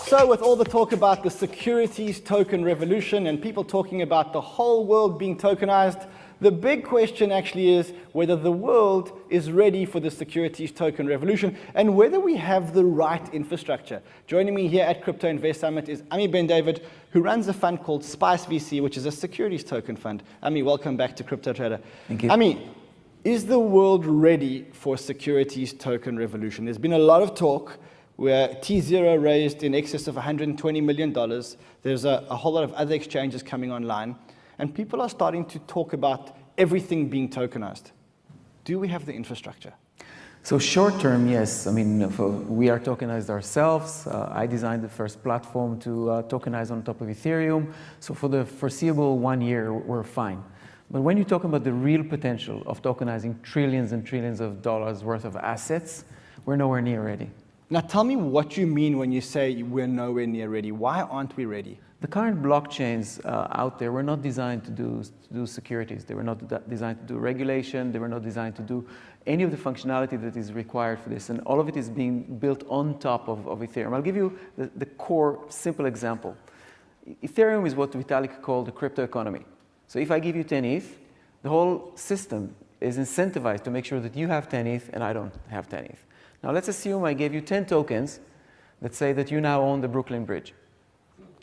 So with all the talk about the securities token revolution and people talking about the whole world being tokenized, the big question actually is whether the world is ready for the securities token revolution and whether we have the right infrastructure. Joining me here at Crypto Invest Summit is Ami Ben David, who runs a fund called Spice VC, which is a securities token fund. Ami, welcome back to Crypto Trader. Thank you. Ami, is the world ready for securities token revolution? There's been a lot of talk where T0 raised in excess of $120 million. There's a whole lot of other exchanges coming online. And people are starting to talk about everything being tokenized. Do we have the infrastructure? So short term, yes. I mean, we are tokenized ourselves. I designed the first platform to tokenize on top of Ethereum. So for the foreseeable 1 year, we're fine. But when you talk about the real potential of tokenizing trillions and trillions of dollars worth of assets, we're nowhere near ready. Now tell me what you mean when you say we're nowhere near ready. Why aren't we ready? The current blockchains out there were not designed to do securities. They were not designed to do regulation. They were not designed to do any of the functionality that is required for this. And all of it is being built on top of Ethereum. I'll give you the core simple example. Ethereum is what Vitalik called the crypto economy. So if I give you 10 ETH, the whole system is incentivized to make sure that you have 10 ETH and I don't have 10 ETH. Now let's assume I gave you 10 tokens that say that you now own the Brooklyn Bridge.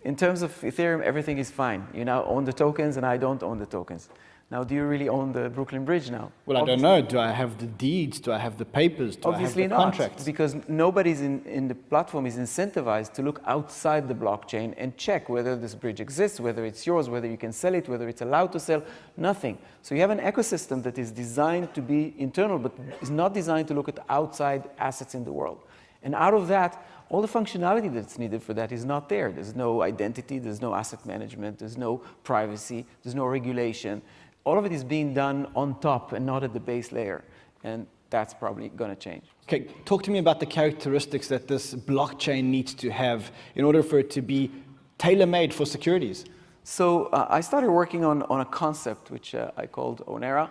In terms of Ethereum, everything is fine. You now own the tokens and I don't own the tokens. Now, do you really own the Brooklyn Bridge now? Well, obviously, I don't know. Do I have the deeds? Do I have the papers? Do obviously I have the contracts? Because nobody in the platform is incentivized to look outside the blockchain and check whether this bridge exists, whether it's yours, whether you can sell it, whether it's allowed to sell, nothing. So you have an ecosystem that is designed to be internal, but is not designed to look at outside assets in the world. And out of that, all the functionality that's needed for that is not there. There's no identity, there's no asset management, there's no privacy, there's no regulation. All of it is being done on top and not at the base layer. And that's probably going to change. Okay, talk to me about the characteristics that this blockchain needs to have in order for it to be tailor-made for securities. So I started working on a concept which I called Ownera.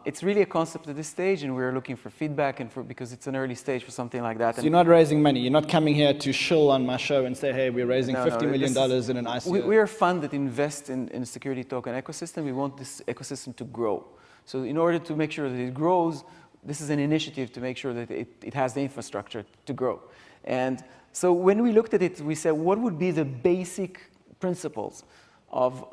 It's really a concept at this stage, and we're looking for feedback and because it's an early stage for something like that. So you're not raising money. You're not coming here to shill on my show and say, hey, we're raising $50 million in an ICO. We're a fund that invests in a security token ecosystem. We want this ecosystem to grow. So in order to make sure that it grows, this is an initiative to make sure that it has the infrastructure to grow. And so when we looked at it, we said, what would be the basic principles of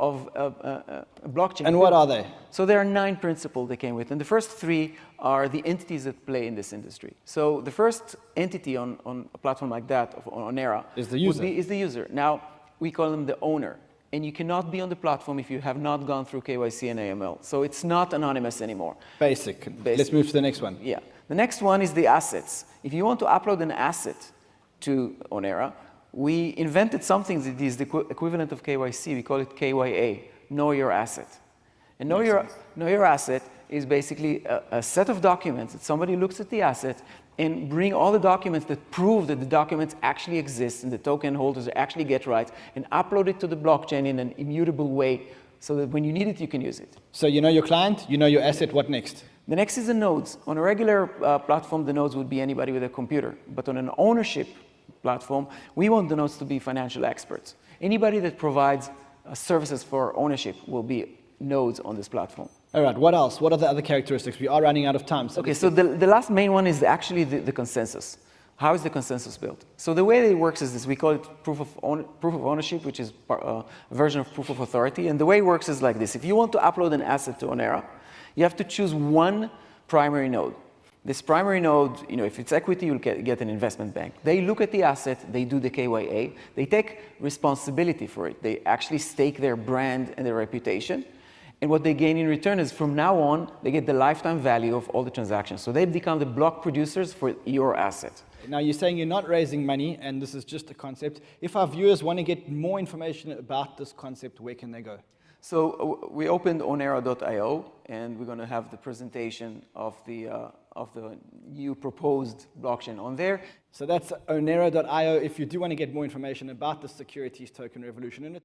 blockchain? And what are they? So there are 9 principles they came with. And the first 3 are the entities that play in this industry. So the first entity on a platform like that, on Ownera, is the user. Is the user. Now, we call them the owner. And you cannot be on the platform if you have not gone through KYC and AML. So it's not anonymous anymore. Basic. Let's move to the next one. Yeah. The next one is the assets. If you want to upload an asset to Ownera, we invented something that is the equivalent of KYC. We call it KYA, Know Your Asset. And Know Your Asset is basically a set of documents that somebody looks at the asset and bring all the documents that prove that the documents actually exist and the token holders actually get rights and upload it to the blockchain in an immutable way so that when you need it, you can use it. So you know your client, you know your asset, what next? The next is the nodes. On a regular platform, the nodes would be anybody with a computer. But on an ownership platform, we want the nodes to be financial experts. Anybody that provides services for ownership will be nodes on this platform. All right, what else? What are the other characteristics? We are running out of time. So okay, so the last main one is actually the consensus. How is the consensus built? So the way that it works is this. We call it proof of ownership, which is a version of proof of authority. And the way it works is like this. If you want to upload an asset to Ownera, you have to choose one primary node. This primary node, if it's equity, you'll get an investment bank. They look at the asset, they do the KYA, they take responsibility for it. They actually stake their brand and their reputation. And what they gain in return is from now on, they get the lifetime value of all the transactions. So they become the block producers for your asset. Now you're saying you're not raising money, and this is just a concept. If our viewers want to get more information about this concept, where can they go? So we opened Ownera.io, and we're going to have the presentation of the new proposed blockchain on there. So that's Ownera.io if you do want to get more information about the securities token revolution.